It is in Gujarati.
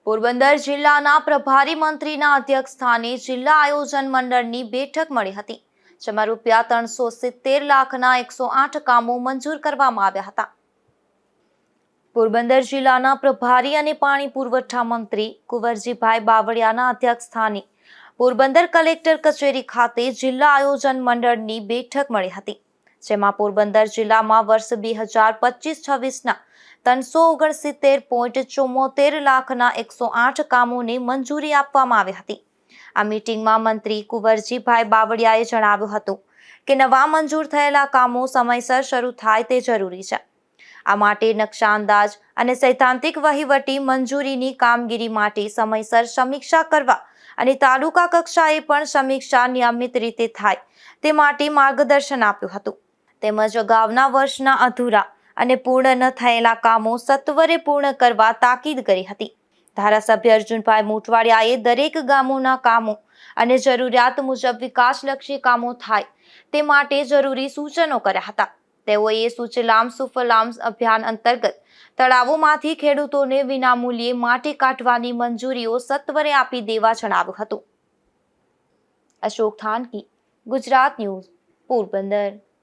પોરબંદર જિલ્લાના પ્રભારી મંત્રીના અધ્યક્ષસ્થાને જિલ્લા આયોજન મંડળની બેઠક મળી હતી, જેમાં ₹370 લાખના 108 કામો મંજૂર કરવામાં આવ્યા હતા. પોરબંદર જિલ્લાના પ્રભારી અને પાણી પુરવઠા મંત્રી કુંવરજીભાઈ બાવળિયાના અધ્યક્ષસ્થાને પોરબંદર કલેક્ટર કચેરી ખાતે જિલ્લા આયોજન મંડળની બેઠક મળી હતી, જેમાં પોરબંદર જિલ્લામાં વર્ષ 2025-26ના 369.74 લાખના 108 કામોને મંજૂરી આપવામાં આવી હતી. આ મીટિંગમાં મંત્રી કુંવરજીભાઈ બાવળિયાએ જણાવ્યું હતું કે નવા મંજૂર થયેલા કામો સમયસર શરૂ થાય તે જરૂરી છે. આ માટે નકશા અંદાજ અને સૈદ્ધાંતિક વહીવટી મંજૂરીની કામગીરી માટે સમયસર સમીક્ષા કરવા અને તાલુકા કક્ષાએ પણ સમીક્ષા નિયમિત રીતે થાય તે માટે માર્ગદર્શન આપ્યું હતું. તેમજ અગાઉના વર્ષના અધૂરા અને પૂર્ણ ન થયેલા કામો સત્વરે પૂર્ણ કરવા તાકીદ કરી હતી. ધારાસભ્ય અર્જુનભાઈ મોટવાડિયાએ દરેક ગામોના કામો અને જરૂરિયાત મુજબ વિકાસલક્ષી કામો થાય તે માટે જરૂરી સૂચનો કર્યા હતા. તેઓએ સુજલામ સુફલામ અભિયાન અંતર્ગત તળાવોમાંથી ખેડૂતોને વિનામૂલ્યે માટી કાઢવાની મંજૂરીઓ સત્વરે આપી દેવા જણાવ્યું હતું. અશોક થાનકી, ગુજરાત ન્યૂઝ, પોરબંદર.